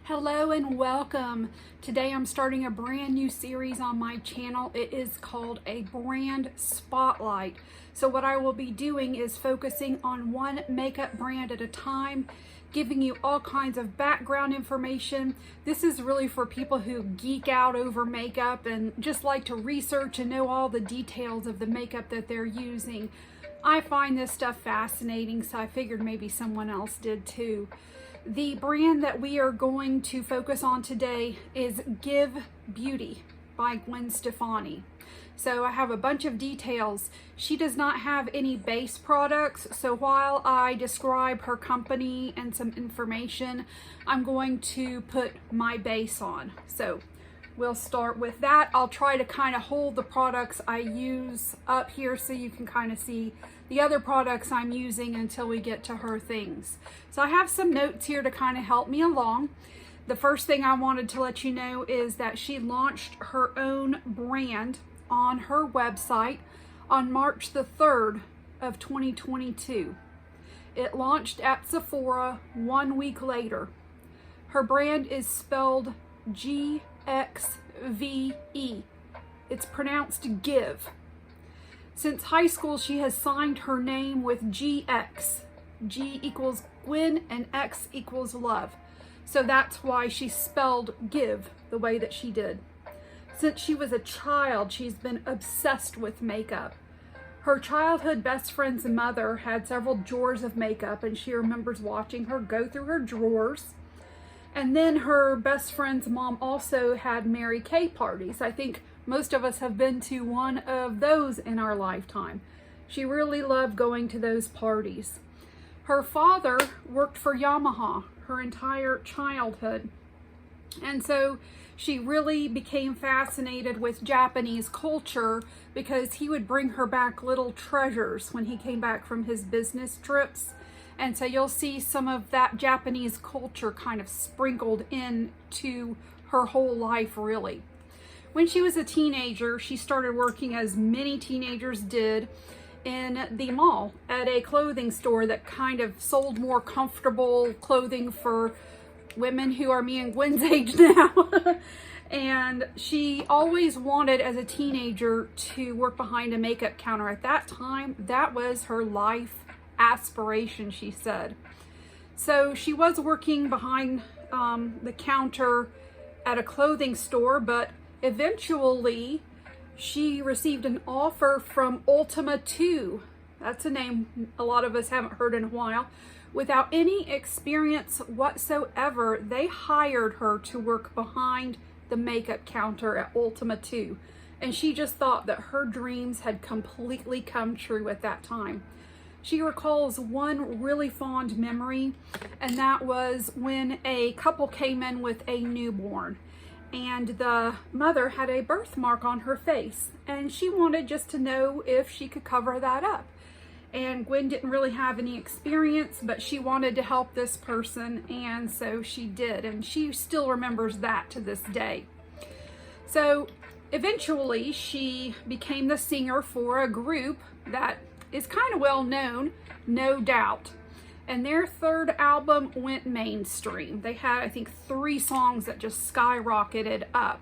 Hello and welcome. Today I'm starting a brand new series on my channel. It is called a brand spotlight. So what I will be doing is focusing on one makeup brand at a time, giving you all kinds of background information. This is really for people who geek out over makeup and just like to research and know all the details of the makeup that they're using. I find this stuff fascinating, so I figured maybe someone else did too. The brand that we are going to focus on today is Give Beauty by Gwen Stefani. So I have a bunch of details. She does not have any base products, so while I describe her company and some information, I'm going to put my base on. So we'll start with that. I'll try to kind of hold the products I use up here so you can kind of see the other products I'm using until we get to her things. So I have some notes here to kind of help me along. The first thing I wanted to let you know is that she launched her own brand on her website on March the 3rd of 2022. It launched at Sephora 1 week later. Her brand is spelled GXVE. It's pronounced Give. Since high school, she has signed her name with GX. G equals Gwen and X equals love. So that's why she spelled Give the way that she did. Since she was a child, she's been obsessed with makeup. Her childhood best friend's mother had several drawers of makeup, and she remembers watching her go through her drawers. And then her best friend's mom also had Mary Kay parties. I think most of us have been to one of those in our lifetime. She really loved going to those parties. Her father worked for Yamaha her entire childhood. And so she really became fascinated with Japanese culture because he would bring her back little treasures when he came back from his business trips. And so you'll see some of that Japanese culture kind of sprinkled into her whole life, really. When she was a teenager, she started working, as many teenagers did, in the mall at a clothing store that kind of sold more comfortable clothing for women who are me and Gwen's age now. And she always wanted, as a teenager, to work behind a makeup counter. At that time, that was her life aspiration, she said. So she was working behind the counter at a clothing store, but eventually she received an offer from Ultima 2. That's a name a lot of us haven't heard in a while. Without any experience whatsoever, they hired her to work behind the makeup counter at Ultima 2. And she just thought that her dreams had completely come true at that time. She recalls one really fond memory, and that was when a couple came in with a newborn, and the mother had a birthmark on her face, and she wanted just to know if she could cover that up. And Gwen didn't really have any experience, but she wanted to help this person, and so she did, and she still remembers that to this day. So eventually she became the singer for a group that is kind of well known, No Doubt. And their third album went mainstream. They had, I think, 3 songs that just skyrocketed up.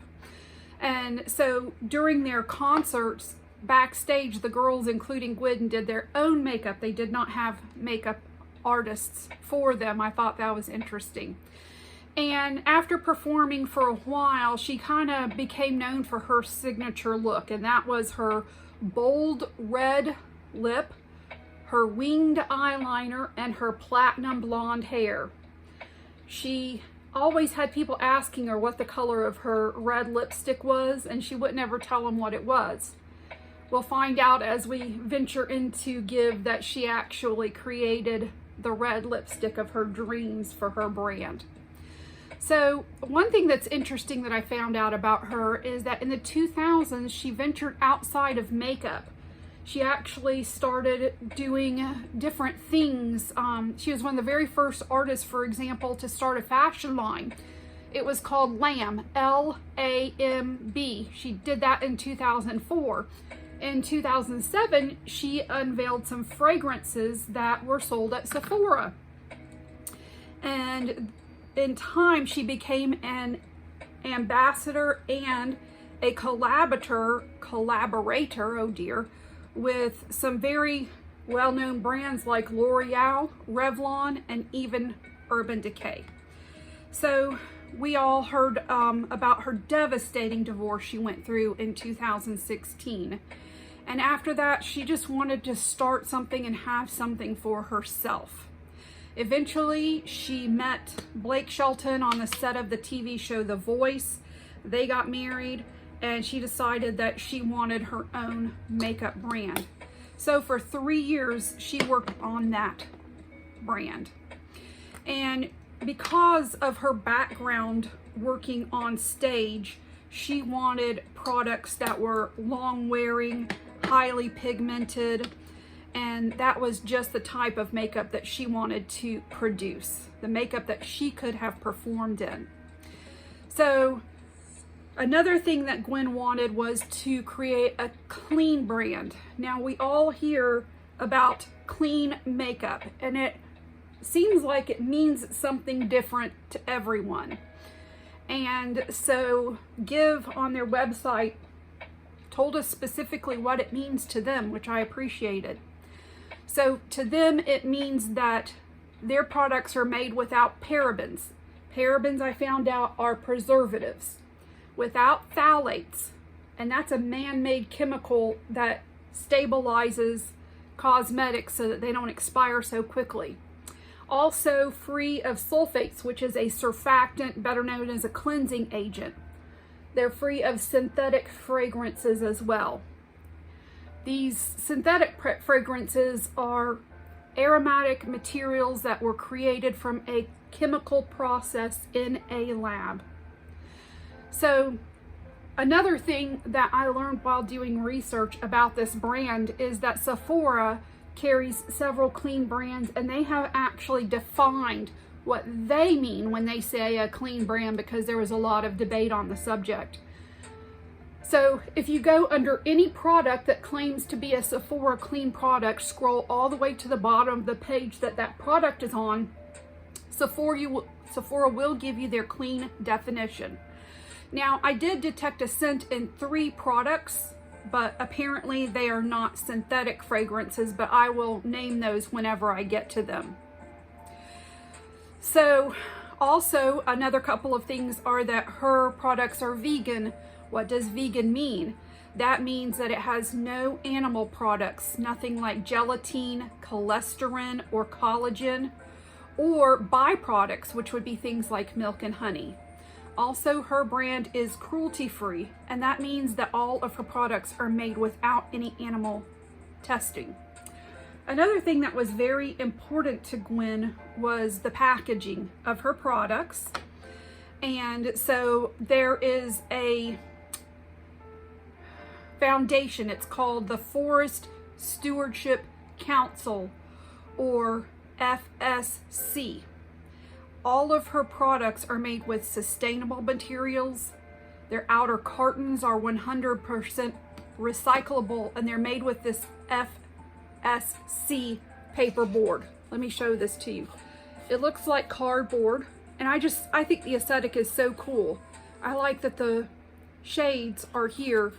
And so during their concerts, backstage, the girls, including Gwen, did their own makeup. They did not have makeup artists for them. I thought that was interesting. And after performing for a while, she kind of became known for her signature look, and that was her bold red lip, her winged eyeliner, and her platinum blonde hair. She always had people asking her what the color of her red lipstick was, and she wouldn't ever tell them what it was. We'll find out as we venture into Give that she actually created the red lipstick of her dreams for her brand. So one thing that's interesting that I found out about her is that in the 2000s, she ventured outside of makeup. She actually started doing different things. She was one of the very first artists, for example, to start a fashion line. It was called Lamb, L-A-M-B. She did that in 2004. In 2007, she unveiled some fragrances that were sold at Sephora. And in time, she became an ambassador and a collaborator, oh dear, with some very well-known brands like L'Oreal, Revlon, and even Urban Decay. So we all heard about her devastating divorce she went through in 2016. And after that, she just wanted to start something and have something for herself. Eventually, she met Blake Shelton on the set of the TV show The Voice. They got married, and she decided that she wanted her own makeup brand. So for 3 years, she worked on that brand. And because of her background working on stage, she wanted products that were long-wearing, highly pigmented, and that was just the type of makeup that she wanted to produce, the makeup that she could have performed in. So another thing that Gwen wanted was to create a clean brand. Now, we all hear about clean makeup, and it seems like it means something different to everyone. And so GXVE on their website told us specifically what it means to them, which I appreciated. So to them, it means that their products are made without parabens. Parabens, I found out, are preservatives. Without phthalates, and that's a man-made chemical that stabilizes cosmetics so that they don't expire so quickly. Also free of sulfates, which is a surfactant, better known as a cleansing agent. They're free of synthetic fragrances as well. These synthetic fragrances are aromatic materials that were created from a chemical process in a lab. So another thing that I learned while doing research about this brand is that Sephora carries several clean brands, and they have actually defined what they mean when they say a clean brand, because there was a lot of debate on the subject. So if you go under any product that claims to be a Sephora clean product, scroll all the way to the bottom of the page that that product is on, Sephora will give you their clean definition. Now, I did detect a scent in 3 products, but apparently they are not synthetic fragrances, but I will name those whenever I get to them. So also another couple of things are that her products are vegan. What does vegan mean? That means that it has no animal products, nothing like gelatin, cholesterol, or collagen, or byproducts, which would be things like milk and honey. Also, her brand is cruelty-free, and that means that all of her products are made without any animal testing. Another thing that was very important to Gwen was the packaging of her products. And so there is a foundation. It's called the Forest Stewardship Council, or FSC. All of her products are made with sustainable materials. Their outer cartons are 100% recyclable, and they're made with this FSC paperboard. Let me show this to you. It looks like cardboard, and I think the aesthetic is so cool. I like that the shades are here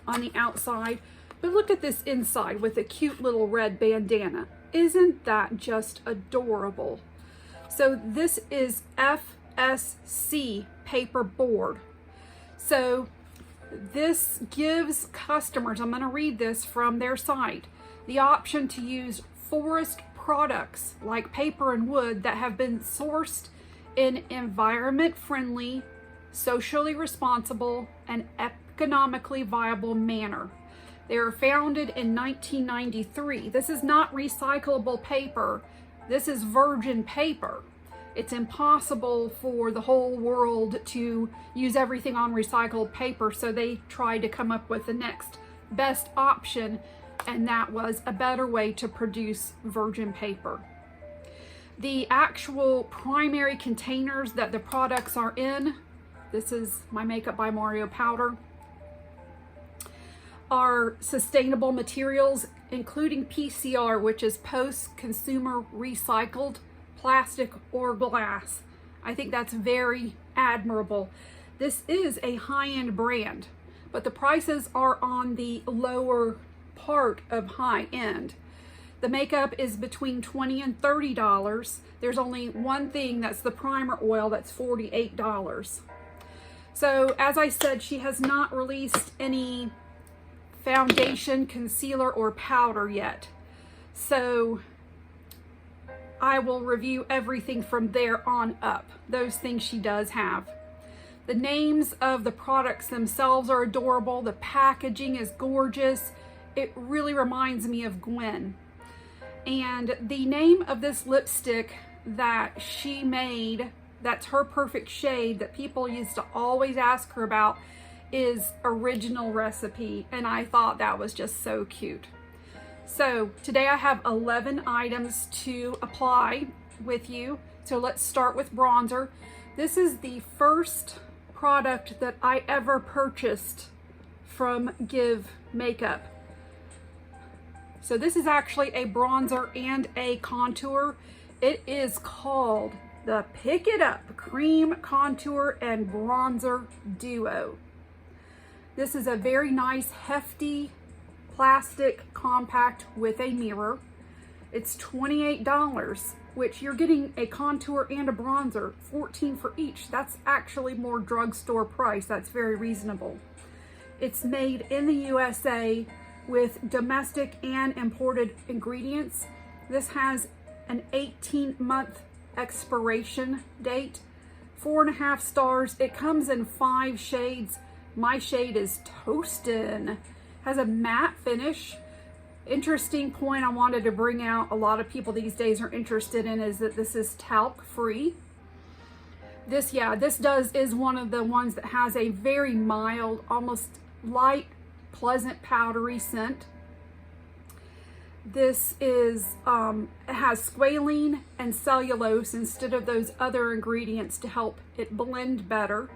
on the outside, but look at this inside with a cute little red bandana. Isn't that just adorable? So this is FSC paperboard. So this gives customers, I'm going to read this from their site, the option to use forest products like paper and wood that have been sourced in environment-friendly, socially responsible, and economically viable manner. They were founded in 1993. This is not recyclable paper. This is virgin paper. It's impossible for the whole world to use everything on recycled paper, so they tried to come up with the next best option, and that was a better way to produce virgin paper. The actual primary containers that the products are in, this is my Makeup by Mario powder, are sustainable materials, including PCR, which is post-consumer recycled plastic or glass. I think that's very admirable. This is a high-end brand, but the prices are on the lower part of high-end. The makeup is between $20 and $30. There's only one thing, that's the primer oil, that's $48. So as I said, she has not released any foundation, concealer, or powder yet. So I will review everything from there on up. Those things she does have. The names of the products themselves are adorable. The packaging is gorgeous. It really reminds me of Gwen. And the name of this lipstick that she made, that's her perfect shade, that people used to always ask her about, is Original Recipe. And I thought that was just so cute. So today I have 11 items to apply with you. So let's start with bronzer. This is the first product that I ever purchased from Give Makeup. So this is actually a bronzer and a contour. It is called the Pick It Up Cream Contour and Bronzer Duo. This is a very nice, hefty, plastic compact with a mirror. It's $28, which you're getting a contour and a bronzer, $14 for each. That's actually more drugstore price. That's very reasonable. It's made in the USA with domestic and imported ingredients. This has an 18-month expiration date, 4.5 stars. It comes in 5 shades. My shade is Toastin'. Has a matte finish. Interesting point I wanted to bring out, a lot of people these days are interested in, is that this is talc free. This is one of the ones that has a very mild, almost light, pleasant powdery scent. This is it has squalene and cellulose instead of those other ingredients to help it blend better.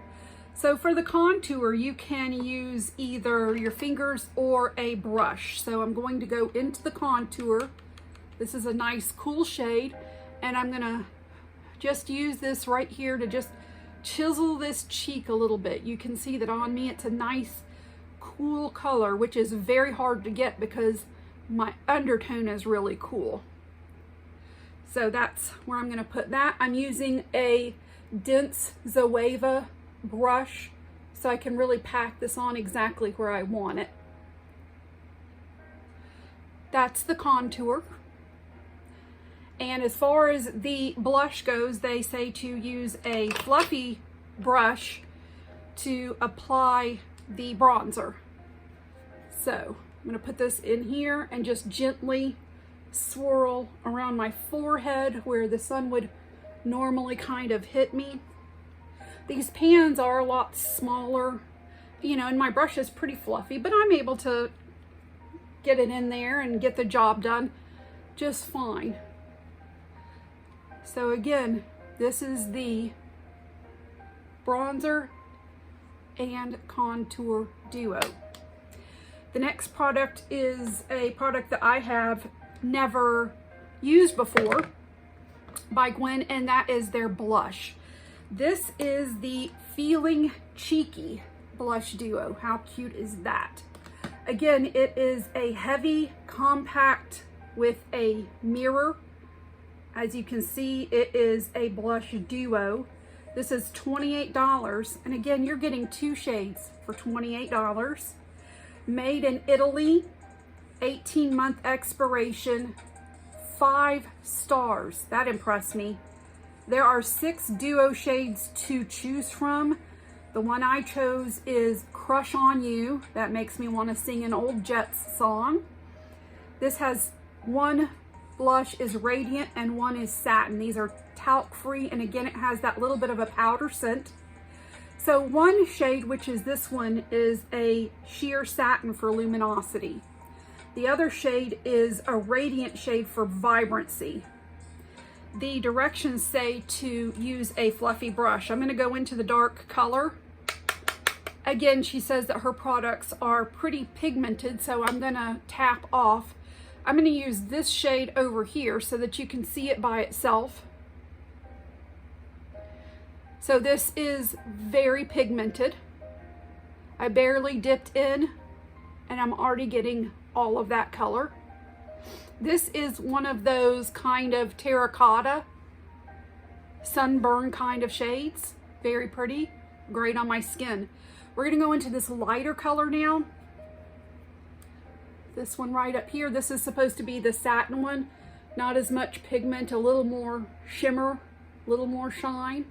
So for the contour, you can use either your fingers or a brush. So I'm going to go into the contour. This is a nice cool shade, and I'm gonna just use this right here to just chisel this cheek a little bit. You can see that on me it's a nice cool color, which is very hard to get because my undertone is really cool. So that's where I'm going to put that. I'm using a dense Zoeva brush so I can really pack this on exactly where I want it. That's the contour. And as far as the blush goes, they say to use a fluffy brush to apply the bronzer. So I'm going to put this in here and just gently swirl around my forehead where the sun would normally kind of hit me. These pans are a lot smaller, you know, and my brush is pretty fluffy, but I'm able to get it in there and get the job done just fine. So again, this is the bronzer and contour duo. The next product is a product that I have never used before by Gwen, and that is their blush. This is the Feeling Cheeky blush duo. How cute is that? Again, it is a heavy compact with a mirror. As you can see, it is a blush duo. This is $28, and again, you're getting 2 shades for $28. Made in Italy, 18-month expiration, 5 stars. That impressed me. There are 6 duo shades to choose from. The one I chose is Crush on You. That makes me want to sing an old Jets song. This has one blush is Radiant and one is Satin. These are talc free, and again, it has that little bit of a powder scent. So one shade, which is this one, is a Sheer Satin for luminosity. The other shade is a Radiant shade for vibrancy. The directions say to use a fluffy brush. I'm going to go into the dark color. Again, she says that her products are pretty pigmented, so I'm going to tap off. I'm going to use this shade over here so that you can see it by itself. So this is very pigmented. I barely dipped in and I'm already getting all of that color. This is one of those kind of terracotta, sunburn kind of shades. Very pretty, great on my skin. We're gonna go into this lighter color now. This one right up here, this is supposed to be the satin one. Not as much pigment, a little more shimmer, a little more shine.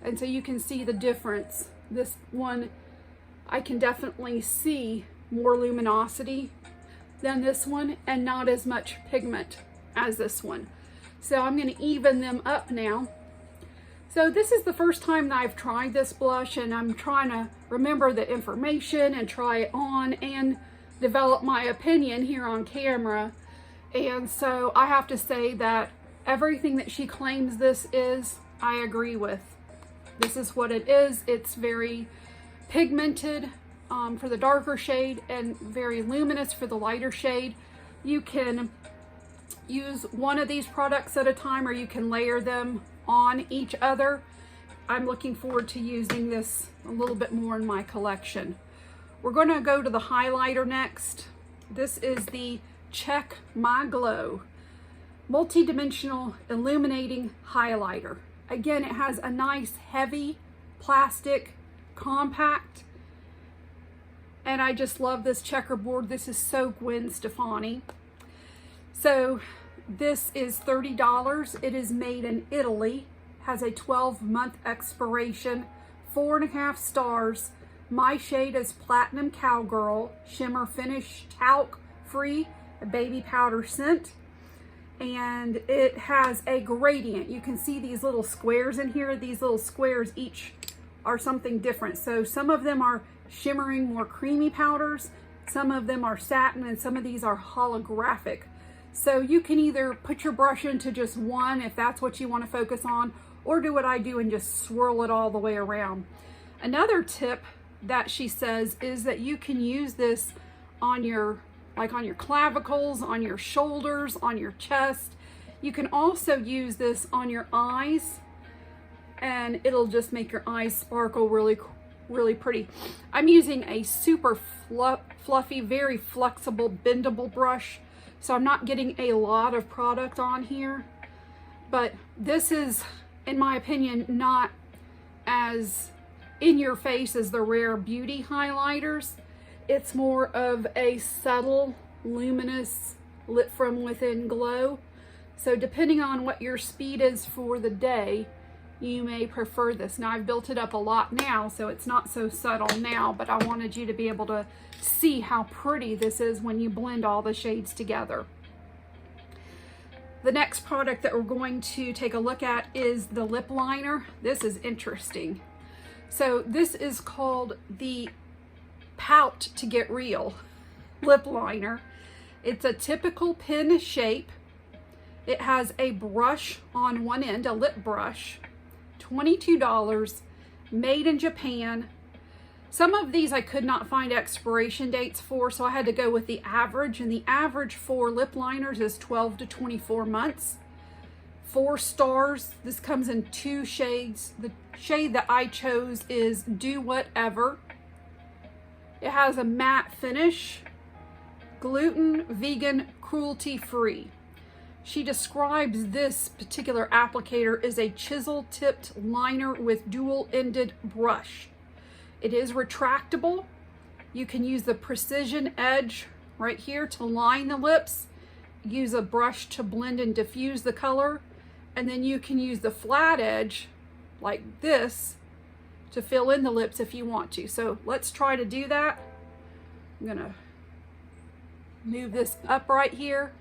And so you can see the difference. This one, I can definitely see more luminosity than this one and not as much pigment as this one. So I'm gonna even them up now. So this is the first time that I've tried this blush, and I'm trying to remember the information and try it on and develop my opinion here on camera. And so I have to say that everything that she claims this is, I agree with. This is what it is. It's very pigmented for the darker shade and very luminous for the lighter shade. You can use one of these products at a time, or you can layer them on each other. I'm looking forward to using this a little bit more in my collection. We're going to go to the highlighter next. This is the Check My Glow Multi-Dimensional Illuminating Highlighter. Again, it has a nice heavy plastic compact, and I just love this checkerboard. This is so Gwen Stefani. So this is $30. It is made in Italy, has a 12-month expiration, 4.5 stars. My shade is Platinum Cowgirl, shimmer finish, talc free, a baby powder scent. And it has a gradient. You can see these little squares in here. These little squares each are something different. So some of them are shimmering, more creamy powders. Some of them are satin, and some of these are holographic. So you can either put your brush into just one if that's what you want to focus on, or do what I do and just swirl it all the way around. Another tip that she says is that you can use this on your, like on your clavicles, on your shoulders, on your chest. You can also use this on your eyes, and it'll just make your eyes sparkle really, really pretty. I'm using a super fluffy, very flexible, bendable brush, so I'm not getting a lot of product on here. But this is, in my opinion, not as in your face as the Rare Beauty highlighters. It's more of a subtle, luminous, lit from within glow. So depending on what your speed is for the day, you may prefer this. Now I've built it up a lot now, so it's not so subtle now, but I wanted you to be able to see how pretty this is when you blend all the shades together. The next product that we're going to take a look at is the lip liner. This is interesting. So this is called the Pout to Get Real lip liner. It's a typical pen shape. It has a brush on one end, a lip brush, $22, made in Japan. Some of these I could not find expiration dates for, so I had to go with the average, and the average for lip liners is 12 to 24 months. 4 stars. This comes in 2 shades. The shade that I chose is Do Whatever. It has a matte finish, gluten, vegan, cruelty-free. She describes this particular applicator as a chisel-tipped liner with dual-ended brush. It is retractable. You can use the precision edge right here to line the lips, use a brush to blend and diffuse the color, and then you can use the flat edge like this to fill in the lips if you want to. So let's try to do that. I'm gonna move this up right here,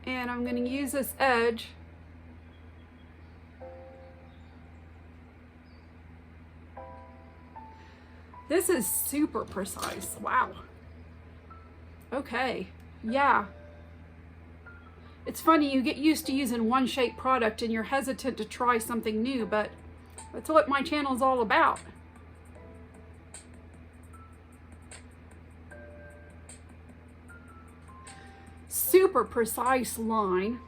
and I'm gonna use this edge This is super precise. Wow. Okay. Yeah. It's funny, you get used to using one shape product and you're hesitant to try something new, but that's what my channel is all about. Super precise line.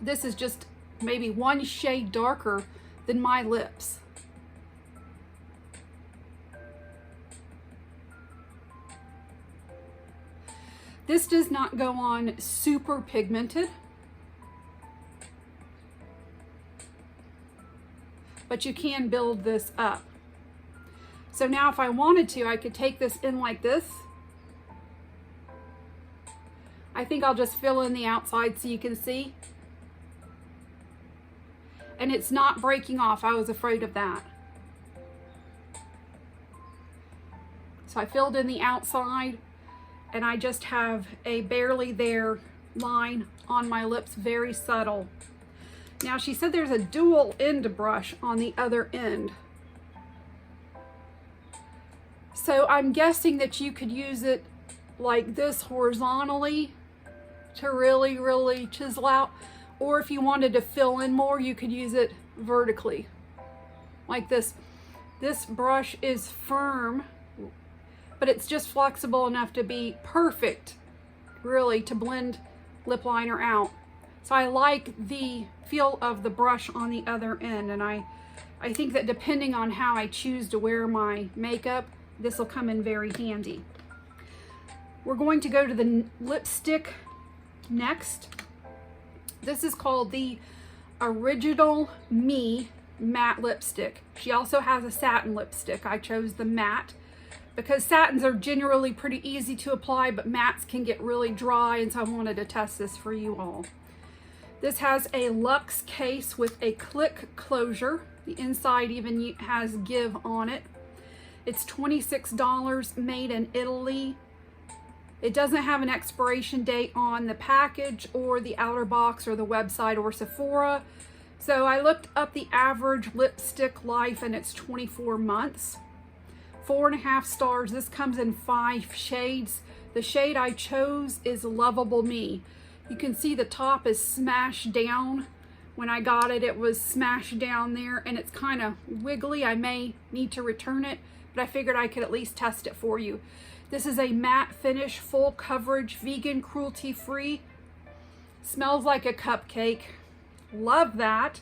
This is just maybe one shade darker than my lips. This does not go on super pigmented, but you can build this up. So now if I wanted to, I could take this in like this. I think I'll just fill in the outside so you can see. And it's not breaking off. I was afraid of that. So I filled in the outside, and I just have a barely there line on my lips, very subtle. Now she said there's a dual end brush on the other end. So I'm guessing that you could use it like this horizontally to really, really chisel out. Or if you wanted to fill in more, you could use it vertically like this. This brush is firm, but it's just flexible enough to be perfect, really, to blend lip liner out. So I like the feel of the brush on the other end, and I think that depending on how I choose to wear my makeup, this will come in very handy. We're going to go to the lipstick next. This is called the Original Me Matte Lipstick. She also has a satin lipstick. I chose the matte because satins are generally pretty easy to apply, but mattes can get really dry, and so I wanted to test this for you all. This has a luxe case with a click closure. The inside even has give on it. It's $26, made in Italy. It doesn't have an expiration date on the package or the outer box or the website or Sephora. So I looked up the average lipstick life, and it's 24 months. 4.5 stars. This comes in 5 shades. The shade I chose is Lovable Me. You can see the top is smashed down. When I got it, it was smashed down there, and it's kind of wiggly. I may need to return it, but I figured I could at least test it for you. This is a matte finish, full coverage, vegan, cruelty-free. Smells like a cupcake. Love that.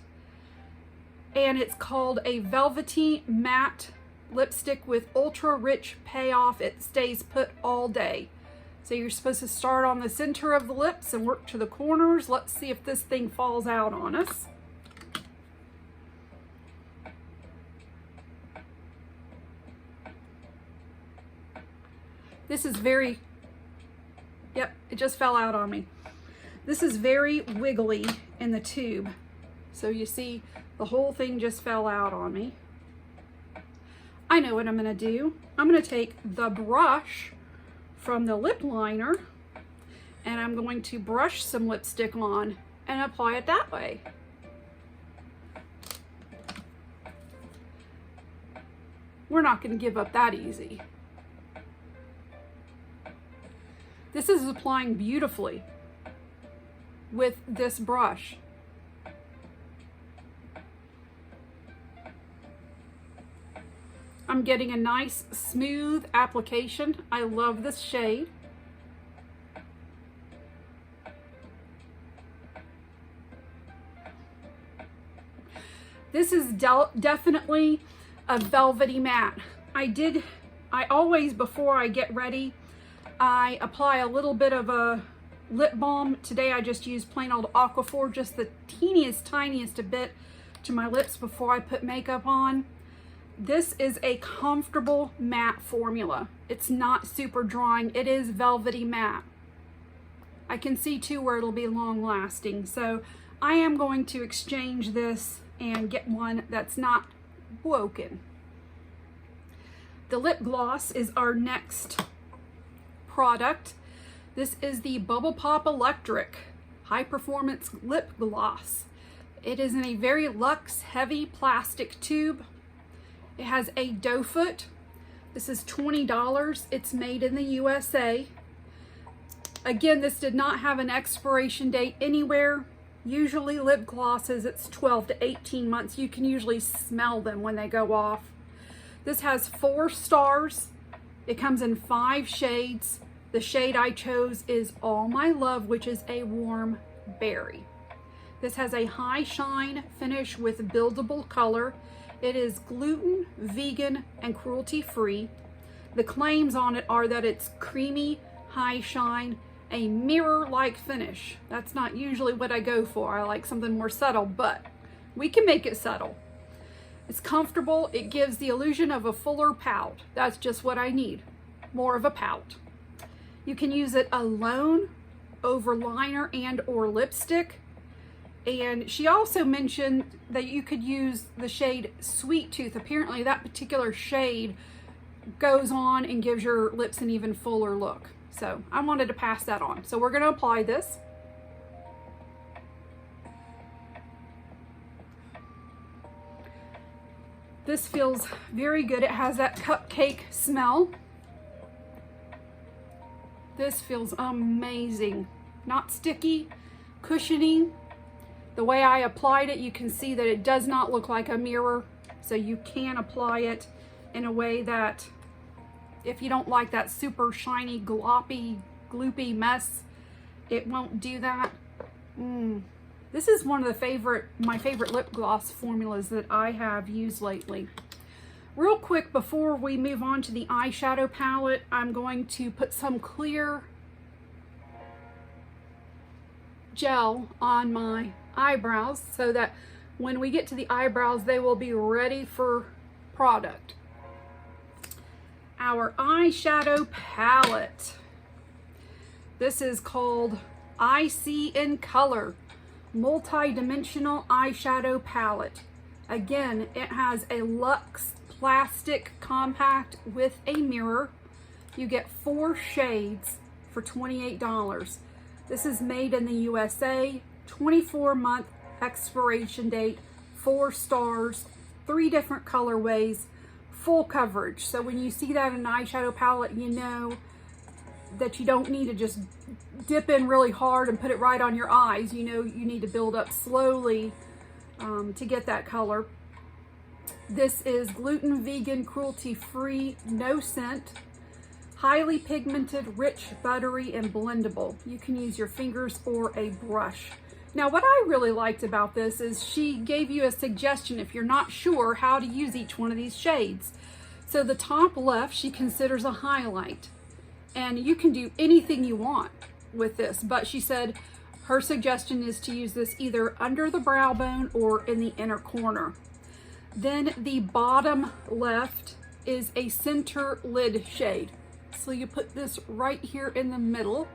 And it's called a Velvety Matte Lipstick with ultra rich payoff. It stays put all day. So you're supposed to start on the center of the lips and work to the corners. Let's see if this thing falls out on us. This is very, yep, it just fell out on me. This is very wiggly in the tube. So you see the whole thing just fell out on me. I know what I'm gonna do. I'm gonna take the brush from the lip liner, and I'm going to brush some lipstick on and apply it that way. We're not going to give up that easy. This is applying beautifully with this brush. I'm getting a nice smooth application. I love this shade. This is definitely a velvety matte. I always, before I get ready, I apply a little bit of a lip balm. Today I just used plain old Aquaphor, just the tiniest bit to my lips before I put makeup on. This is a comfortable matte formula. It's not super drying. It is velvety matte. I can see too where it'll be long lasting. So I am going to exchange this and get one that's not woken. The lip gloss is our next product. This is the Bubble Pop Electric High Performance Lip Gloss. It is in a very luxe heavy plastic tube. It has a doe foot. This is $20. It's made in the USA. Again, this did not have an expiration date anywhere. Usually lip glosses, it's 12 to 18 months. You can usually smell them when they go off. This has 4 stars. It comes in 5 shades. The shade I chose is All My Love, which is a warm berry. This has a high shine finish with buildable color. It is gluten, vegan, and cruelty free. The claims on it are that it's creamy, high shine, a mirror-like finish. That's not usually what I go for. I like something more subtle, but we can make it subtle. It's comfortable. It gives the illusion of a fuller pout. That's just what I need, more of a pout. You can use it alone, over liner and or lipstick. And she also mentioned that you could use the shade Sweet Tooth. Apparently that particular shade goes on and gives your lips an even fuller look. So I wanted to pass that on. So we're going to apply this. This feels very good. It has that cupcake smell. This feels amazing. Not sticky, cushiony. The way I applied it, you can see that it does not look like a mirror. So you can apply it in a way that, if you don't like that super shiny, gloppy, gloopy mess, it won't do that. This is one of my favorite lip gloss formulas that I have used lately. Real quick, before we move on to the eyeshadow palette, I'm going to put some clear gel on my eyebrows so that when we get to the eyebrows, they will be ready for product. Our eyeshadow palette. This is called I See in Color Multi-Dimensional Eyeshadow Palette. Again, it has a luxe plastic compact with a mirror. You get 4 shades for $28. This is made in the USA, 24-month expiration date, 4 stars, 3 different colorways, full coverage. So when you see that in an eyeshadow palette, you know that you don't need to just dip in really hard and put it right on your eyes. You know you need to build up slowly to get that color. This is gluten, vegan, cruelty-free, no scent, highly pigmented, rich, buttery, and blendable. You can use your fingers or a brush. Now, what I really liked about this is she gave you a suggestion if you're not sure how to use each one of these shades. So the top left, she considers a highlight. And you can do anything you want with this, but she said her suggestion is to use this either under the brow bone or in the inner corner. Then the bottom left is a center lid shade. So you put this right here in the middle.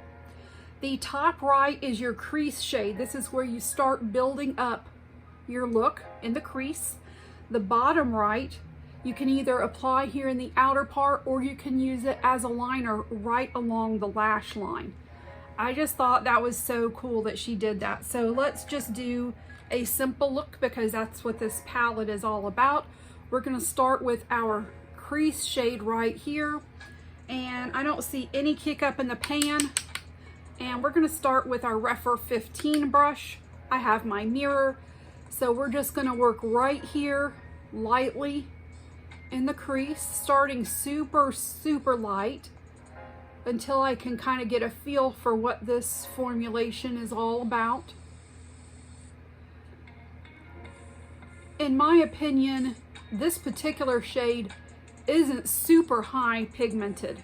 The top right is your crease shade. This is where you start building up your look in the crease. The bottom right, you can either apply here in the outer part or you can use it as a liner right along the lash line. I just thought that was so cool that she did that. So let's just do a simple look because that's what this palette is all about. We're going to start with our crease shade right here. And I don't see any kick up in the pan. And we're going to start with our Refer 15 brush. I have my mirror. So we're just going to work right here lightly in the crease, starting super, super light until I can kind of get a feel for what this formulation is all about. In my opinion, this particular shade isn't super high pigmented.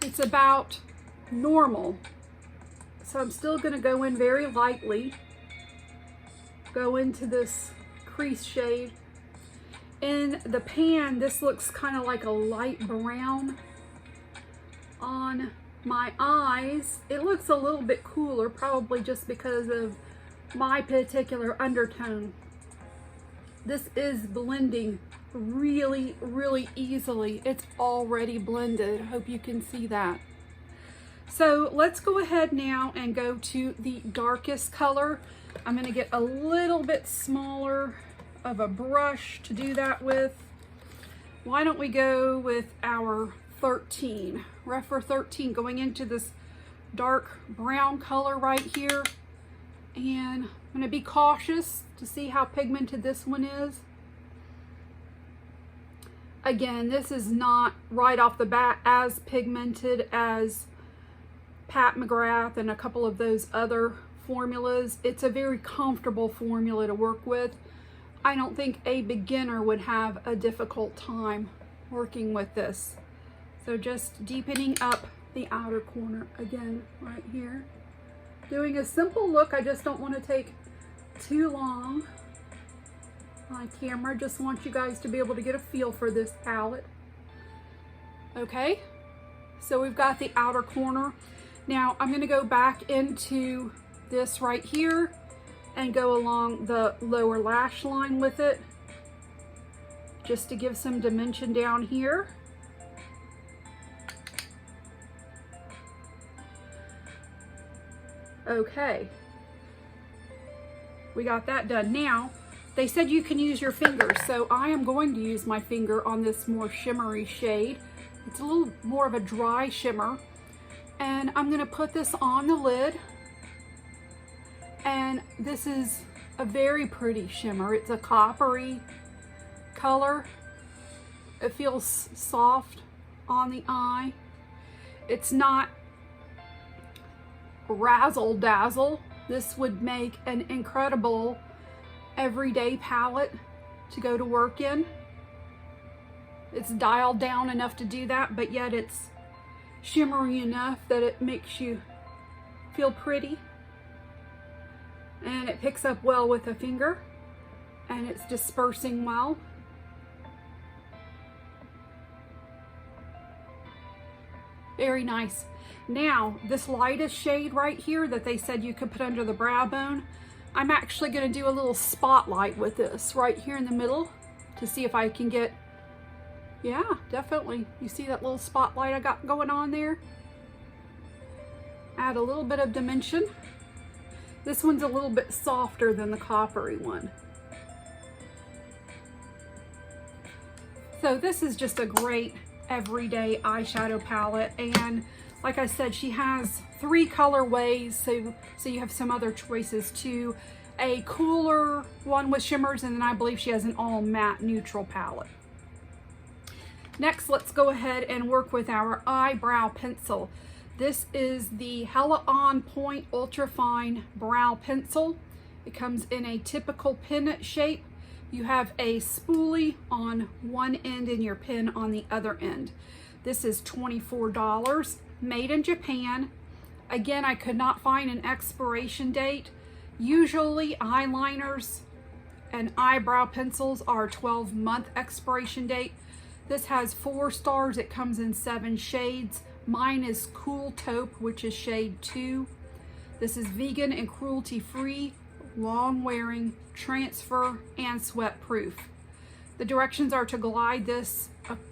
It's about normal. So I'm still going to go in very lightly, go into this crease shade. In the pan, this looks kind of like a light brown. On my eyes, it looks a little bit cooler, probably just because of my particular undertone. This is blending really, really easily. It's already blended. I hope you can see that. So let's go ahead now and go to the darkest color. I'm going to get a little bit smaller of a brush to do that with. Why don't we go with our 13, Refer 13, going into this dark brown color right here. And I'm going to be cautious to see how pigmented this one is. Again, this is not right off the bat as pigmented as Pat McGrath and a couple of those other formulas. It's a very comfortable formula to work with. I don't think a beginner would have a difficult time working with this. So just deepening up the outer corner again right here. Doing a simple look. I just don't want to take too long on camera. Just want you guys to be able to get a feel for this palette. Okay, so we've got the outer corner. Now I'm going to go back into this right here and go along the lower lash line with it, just to give some dimension down here. Okay, we got that done. Now, they said you can use your finger, so I am going to use my finger on this more shimmery shade. It's a little more of a dry shimmer. And I'm gonna put this on the lid. And this is a very pretty shimmer. It's a coppery color. It feels soft on the eye. It's not razzle dazzle. This would make an incredible everyday palette to go to work in. It's dialed down enough to do that, but yet it's shimmery enough that it makes you feel pretty. And it picks up well with a finger, and it's dispersing well. Very nice. Now, this lightest shade right here that they said you could put under the brow bone, I'm actually going to do a little spotlight with this right here in the middle to see if I can get, yeah, definitely. You see that little spotlight I got going on there? Add a little bit of dimension. This one's a little bit softer than the coppery one. So this is just a great everyday eyeshadow palette, and like I said, she has 3 colorways, so you have some other choices too. A cooler one with shimmers, and then I believe she has an all matte neutral palette. Next, let's go ahead and work with our eyebrow pencil. This is the Hella On Point Ultra Fine Brow Pencil. It comes in a typical pin shape. You have a spoolie on one end and your pin on the other end. This is $24, made in Japan. Again, I could not find an expiration date. Usually eyeliners and eyebrow pencils are 12-month expiration date. This has 4 stars. It comes in 7 shades. Mine is Cool Taupe, which is shade 2. This is vegan and cruelty-free, long-wearing, transfer, and sweat-proof. The directions are to glide this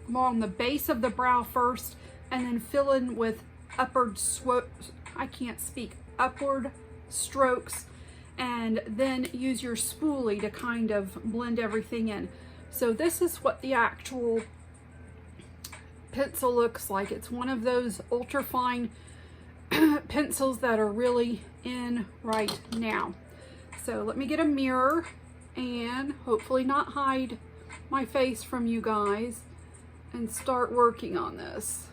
along the base of the brow first, and then fill in with upward strokes, and then use your spoolie to kind of blend everything in. So this is what the actual pencil looks like. It's one of those ultra fine pencils that are really in right now. So let me get a mirror and hopefully not hide my face from you guys and start working on this.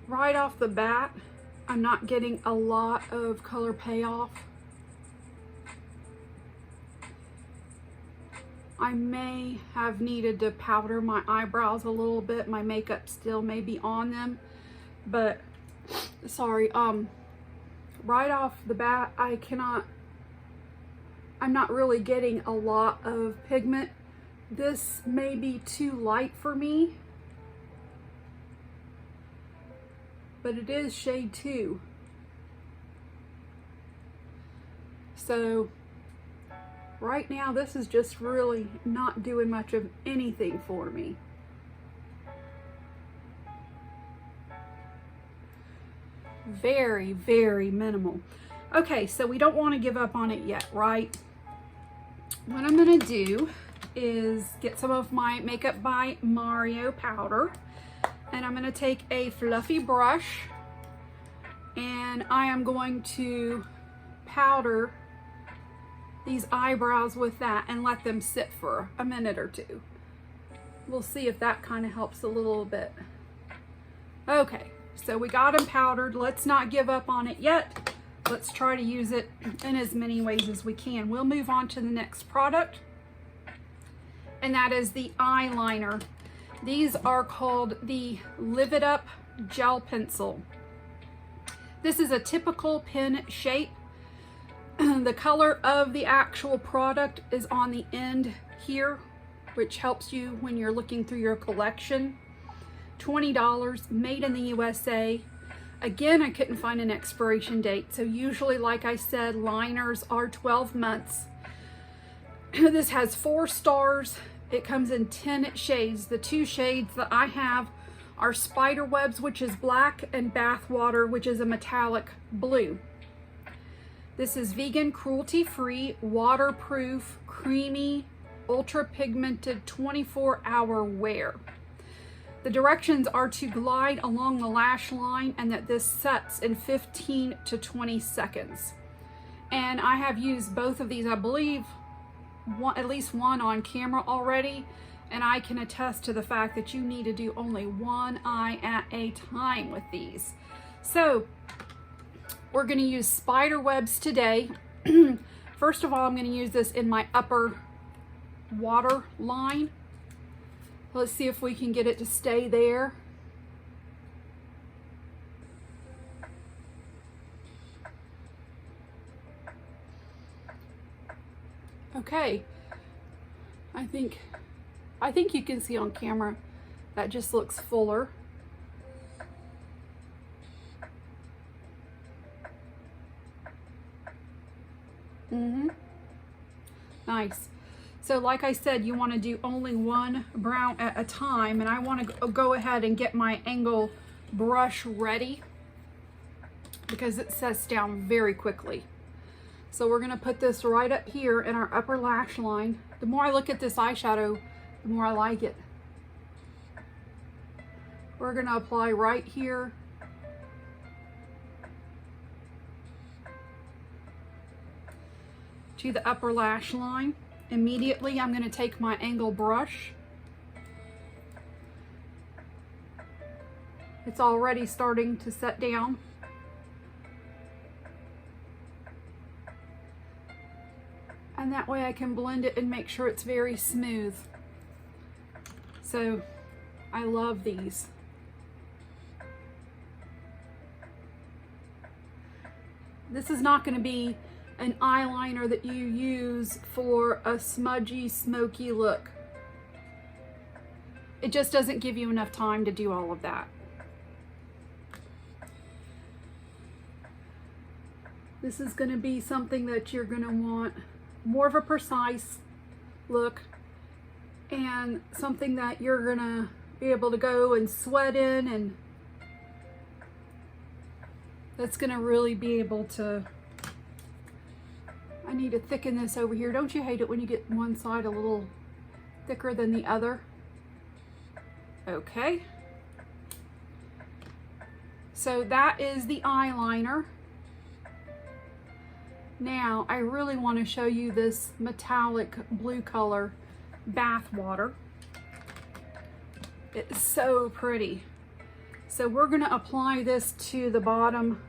Right off the bat, I'm not getting a lot of color payoff. I may have needed to powder my eyebrows a little bit. My makeup still may be on them, but sorry, right off the bat, I'm not really getting a lot of pigment. This may be too light for me, but it is shade 2. So right now, this is just really not doing much of anything for me. Very, very minimal. Okay, so we don't want to give up on it yet, right? What I'm going to do is get some of my Makeup by Mario powder, and I'm going to take a fluffy brush, and I am going to powder these eyebrows with that and let them sit for a minute or two. We'll see if that kind of helps a little bit. Okay, so we got them powdered. Let's not give up on it yet. Let's try to use it in as many ways as we can. We'll move on to the next product, and that is the eyeliner. These are called the Live It Up Gel Pencil. This is a typical pen shape. The color of the actual product is on the end here, which helps you when you're looking through your collection. $20, made in the USA. Again, I couldn't find an expiration date. So usually, like I said, liners are 12 months. This has 4 stars. It comes in 10 shades. The 2 shades that I have are Spiderwebs, which is black, and Bathwater, which is a metallic blue. This is vegan, cruelty-free, waterproof, creamy, ultra pigmented 24-hour wear. The directions are to glide along the lash line and that this sets in 15 to 20 seconds. And I have used both of these, I believe, at least one on camera already, and I can attest to the fact that you need to do only one eye at a time with these. So we're going to use Spiderwebs today. First of all, I'm going to use this in my upper water line. Let's see if we can get it to stay there. Okay, I think you can see on camera that just looks fuller. Nice. So like I said, you want to do only one brow at a time, and I want to go ahead and get my angle brush ready because it sets down very quickly. So we're going to put this right up here in our upper lash line. The more I look at this eyeshadow, the more I like it. We're going to apply right here. To the upper lash line. Immediately, I'm going to take my angle brush. It's already starting to set down. And that way I can blend it and make sure it's very smooth. So, I love these. This is not going to be an eyeliner that you use for a smudgy, smoky look. It just doesn't give you enough time to do all of that. This is going to be something that you're going to want more of a precise look, and something that you're going to be able to go and sweat in, and that's going to really be able to... I need to thicken this over here. Don't you hate it when you get one side a little thicker than the other? Okay. So that is the eyeliner. Now, I really want to show you this metallic blue color Bathwater. It's so pretty. So we're going to apply this to the bottom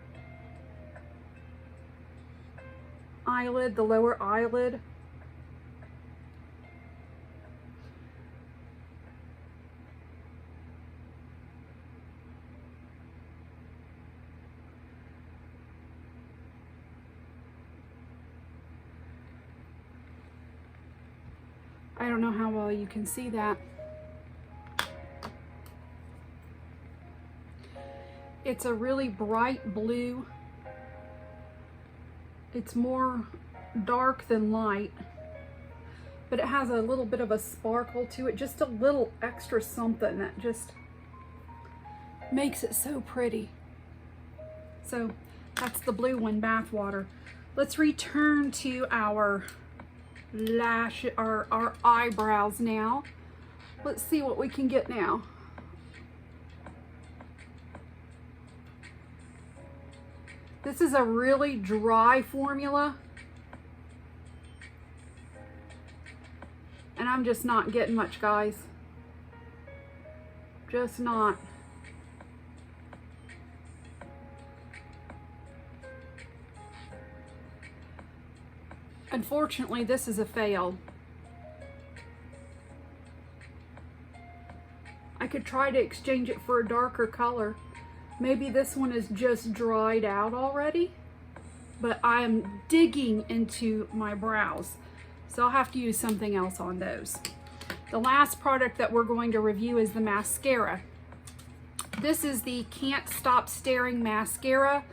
eyelid, the lower eyelid. I don't know how well you can see that. It's a really bright blue. It's more dark than light, but it has a little bit of a sparkle to it, just a little extra something that just makes it so pretty. So that's the blue one, Bathwater. Let's return to our our eyebrows now. Let's see what we can get now. This is a really dry formula. I'm just not getting much, guys. Just not. Unfortunately, this is a fail. I could try to exchange it for a darker color. Maybe this one is just dried out already, but I'm digging into my brows, so I'll have to use something else on those. The last product that we're going to review is the mascara. This is the Can't Stop Staring Mascara.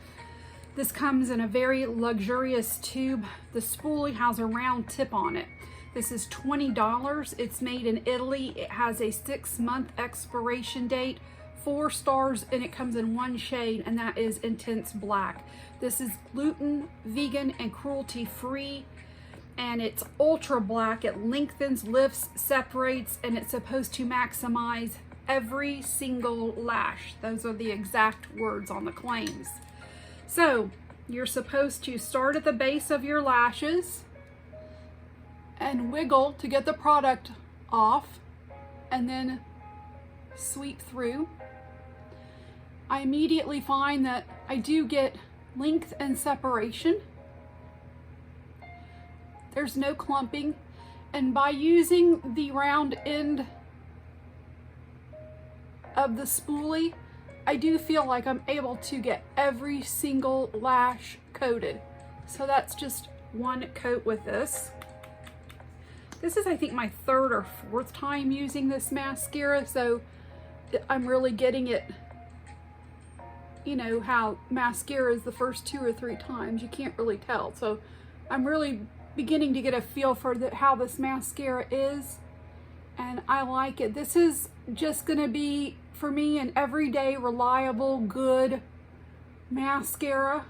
This comes in a very luxurious tube. The spoolie has a round tip on it. This is $20. It's made in Italy. It has a 6-month expiration date, 4 stars, and it comes in one shade, and that is Intense Black. This is gluten, vegan, and cruelty-free, and it's ultra black. It lengthens, lifts, separates, and it's supposed to maximize every single lash. Those are the exact words on the claims. So you're supposed to start at the base of your lashes and wiggle to get the product off, and then sweep through. I immediately find that I do get length and separation. There's no clumping, and by using the round end of the spoolie, I do feel like I'm able to get every single lash coated. So that's just one coat with this. This is, I think, my 3rd or 4th time using this mascara, so I'm really getting it. You know how mascara is the first 2 or 3 times, you can't really tell. So I'm really beginning to get a feel for how this mascara is, and I like it. This is just gonna be, for me, an everyday, reliable, good mascara.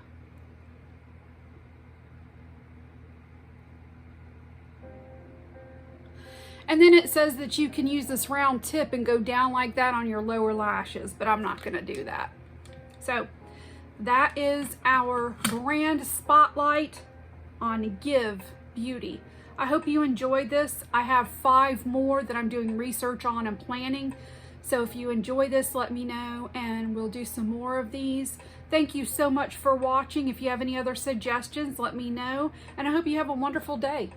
And then it says that you can use this round tip and go down like that on your lower lashes, but I'm not gonna do that. So that is our brand spotlight on Give Beauty. I hope you enjoyed this. I have 5 more that I'm doing research on and planning. So if you enjoy this, let me know and we'll do some more of these. Thank you so much for watching. If you have any other suggestions, let me know. And I hope you have a wonderful day.